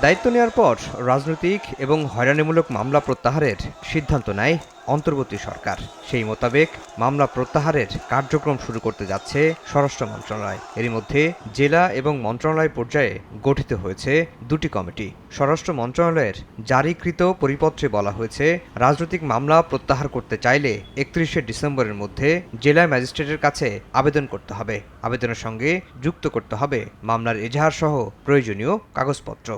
দায়িত্ব নেওয়ার পর রাজনৈতিক এবং হয়রানিমূলক মামলা প্রত্যাহারের সিদ্ধান্ত নেয় অন্তর্বর্তী সরকার। সেই মোতাবেক মামলা প্রত্যাহারের কার্যক্রম শুরু করতে যাচ্ছে স্বরাষ্ট্র মন্ত্রণালয়। এরই মধ্যে জেলা এবং মন্ত্রণালয় পর্যায়ে গঠিত হয়েছে দুটি কমিটি। স্বরাষ্ট্র মন্ত্রণালয়ের জারিকৃত পরিপত্রে বলা হয়েছে, রাজনৈতিক মামলা প্রত্যাহার করতে চাইলে 31শে ডিসেম্বরের মধ্যে জেলা ম্যাজিস্ট্রেটের কাছে আবেদন করতে হবে। আবেদনের সঙ্গে যুক্ত করতে হবে মামলার এজাহার সহ প্রয়োজনীয় কাগজপত্র।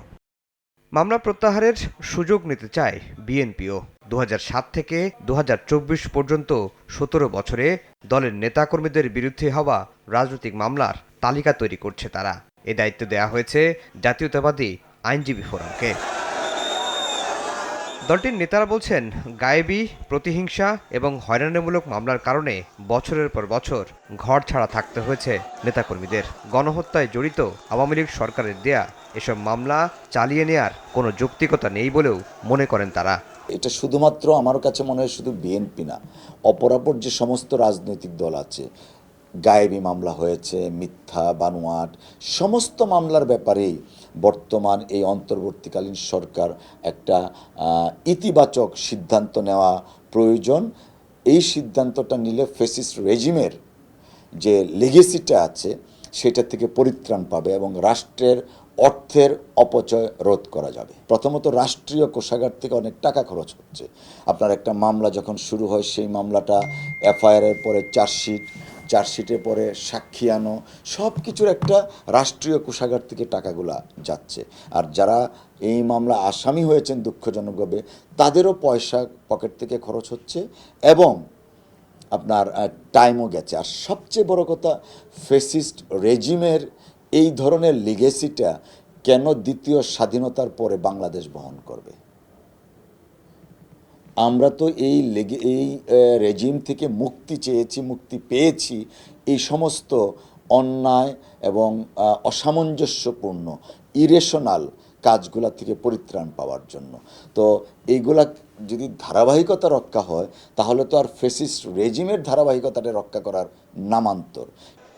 মামলা প্রত্যাহারের সুযোগ নিতে চায় বিএনপিও। 2007 থেকে 2024 পর্যন্ত 17 বছরে দলের নেতাকর্মীদের বিরুদ্ধে হওয়া রাজনৈতিক মামলার তালিকা তৈরি করছে তারা। এ দায়িত্ব দেওয়া হয়েছে জাতীয়তাবাদী আইনজীবী ফোরামকে। দলটির নেতারা বলছেন, গায়েবী, প্রতিহিংসা এবং হয়রানিমূলক মামলার কারণে বছরের পর বছর ঘর ছাড়া থাকতে হয়েছে নেতাকর্মীদের। গণহত্যায় জড়িত আওয়ামী লীগ সরকারের দেয়া এসব মামলা চালিয়ে নেয়ার কোনো যৌক্তিকতা নেই বলেও মনে করেন তারা। এটা শুধুমাত্র আমার কাছে মনে হয় শুধু বিএনপি না, অপরাপর যে সমস্ত রাজনৈতিক দল আছে, গায়েবী মামলা হয়েছে, মিথ্যা, বানোয়াট, সমস্ত মামলার ব্যাপারেই বর্তমান এই অন্তর্বর্তীকালীন সরকার একটা ইতিবাচক সিদ্ধান্ত নেওয়া প্রয়োজন। এই সিদ্ধান্তটা নিলে ফ্যাসিস্ট রেজিমের যে লেগেসিটা আছে সেটা থেকে পরিত্রাণ পাবে এবং রাষ্ট্রের অর্থের অপচয় রোধ করা যাবে। প্রথমত রাষ্ট্রীয় কোষাগার থেকে অনেক টাকা খরচ হচ্ছে। আপনার একটা মামলা যখন শুরু হয়, সেই মামলাটা এফআইআরের পরে চার্জশিটের পরে সাক্ষী আনো, সব কিছুর একটা রাষ্ট্রীয় কোষাগার থেকে টাকাগুলা যাচ্ছে। আর যারা এই মামলা আসামি হয়েছেন দুঃখজনকভাবে, তাদেরও পয়সা পকেট থেকে খরচ হচ্ছে এবং আপনার টাইমও গেছে। আর সবচেয়ে বড় কথা, ফ্যাসিস্ট রেজিমের এই ধরনের লিগেসিটা কেন দ্বিতীয় স্বাধীনতার পরে বাংলাদেশ বহন করবে? আমরা তো এই রেজিম থেকে মুক্তি চেয়েছি, মুক্তি পেয়েছি এই সমস্ত অন্যায় এবং অসামঞ্জস্যপূর্ণ ইরেশনাল কাজগুলা থেকে পরিত্রাণ পাওয়ার জন্য। তো এইগুলা যদি ধারাবাহিকতা রক্ষা হয়, তাহলে তো আর ফ্যাসিস্ট রেজিমের ধারাবাহিকতাটা রক্ষা করার নামান্তর।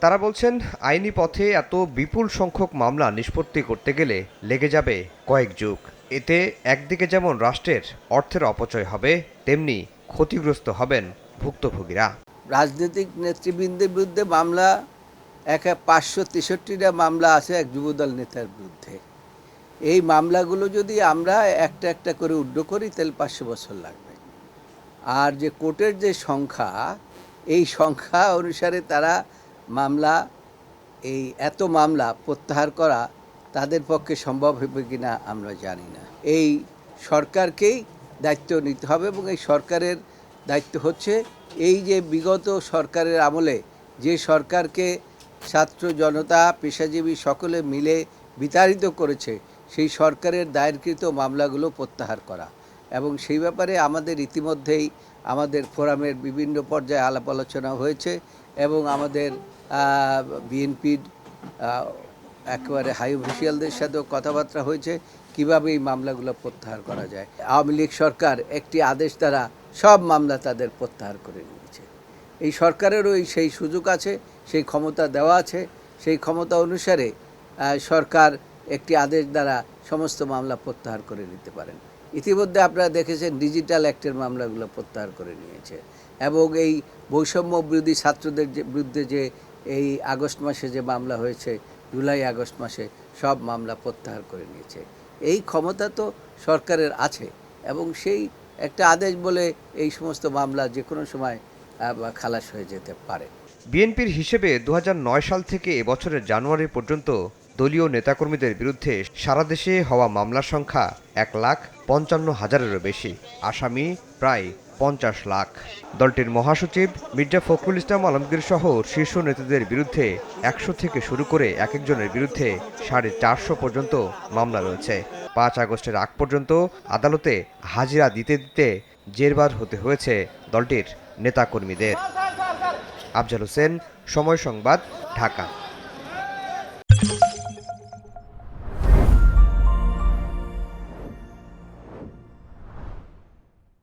তারা বলছেন, আইনি পথে এত বিপুল সংখ্যক মামলা নিষ্পত্তি করতে গেলে লেগে যাবে কয়েক যুগ। এতে একদিকে যেমন রাষ্ট্রের অর্থের অপচয় হবে, তেমনি ক্ষতিগ্রস্ত হবেন ভুক্তভোগীরা। রাজনৈতিক নেতৃবৃন্দের বিরুদ্ধে মামলা 563টা মামলা আছে এক যুবদল নেতার বিরুদ্ধে। এই মামলাগুলো যদি আমরা একটা একটা করে উড্ড করি, তাহলে 500 বছর লাগবে। আর যে কোর্টের যে সংখ্যা, এই সংখ্যা অনুসারে তারা মামলা, এই এত মামলা প্রত্যাহার করা তাদের পক্ষে সম্ভব হবে কিনা আমরা জানি না। এই সরকারকেই দায়িত্ব নিতে হবে এবং এই সরকারের দায়িত্ব হচ্ছে, এই যে বিগত সরকারের আমলে যে সরকারকে ছাত্র জনতা পেশাজীবী সকলে মিলে বিতাড়িত করেছে, সেই সরকারের দায়েরকৃত মামলাগুলো প্রত্যাহার করা। এবং সেই ব্যাপারে আমাদের ইতিমধ্যেই আমাদের ফোরামের বিভিন্ন পর্যায়ে আলাপ আলোচনা হয়েছে এবং আমাদের বিএনপির একেবারে হাই অফিসিয়ালদের সাথেও কথাবার্তা হয়েছে কিভাবে এই মামলাগুলো প্রত্যাহার করা যায়। আওয়ামী লীগ সরকার একটি আদেশ দ্বারা সব মামলা তাদের প্রত্যাহার করে নিয়েছে। এই সরকারেরও সেই সুযোগ আছে, সেই ক্ষমতা দেওয়া আছে। সেই ক্ষমতা অনুসারে সরকার একটি আদেশ দ্বারা সমস্ত মামলা প্রত্যাহার করে নিতে পারেন। ইতিমধ্যে আপনারা দেখেছেন ডিজিটাল অ্যাক্টের মামলাগুলো প্রত্যাহার করে নিয়েছে এবং এই বৈষম্য বিরোধী ছাত্রদের বিরুদ্ধে যে এই আগস্ট মাসে যে মামলা হয়েছে, জুলাই আগস্ট মাসে সব মামলা প্রত্যাহার করে নিয়েছে। এই ক্ষমতা তো সরকারের আছে এবং সেই একটা আদেশ বলে এই সমস্ত মামলা যে কোনো সময় খালাস হয়ে যেতে পারে। বিএনপির হিসেবে 2009 সাল থেকে এবছরের জানুয়ারি পর্যন্ত দলীয় নেতাকর্মীদের বিরুদ্ধে সারা দেশে হওয়া মামলার সংখ্যা 1,55,000-এরও বেশি, আসামি প্রায় 50 লাখ। দলটির মহাসচিব মির্জা ফখরুল ইসলাম আলমগীর সহ শীর্ষ নেতাদের বিরুদ্ধে 100 থেকে শুরু করে এক একজনের বিরুদ্ধে 450 পর্যন্ত মামলা রয়েছে। 5 আগস্টের আগ পর্যন্ত আদালতে হাজিরা দিতে দিতে জেরবার হতে হয়েছে দলটির নেতাকর্মীদের। আফজাল হোসেন, সময় সংবাদ, ঢাকা।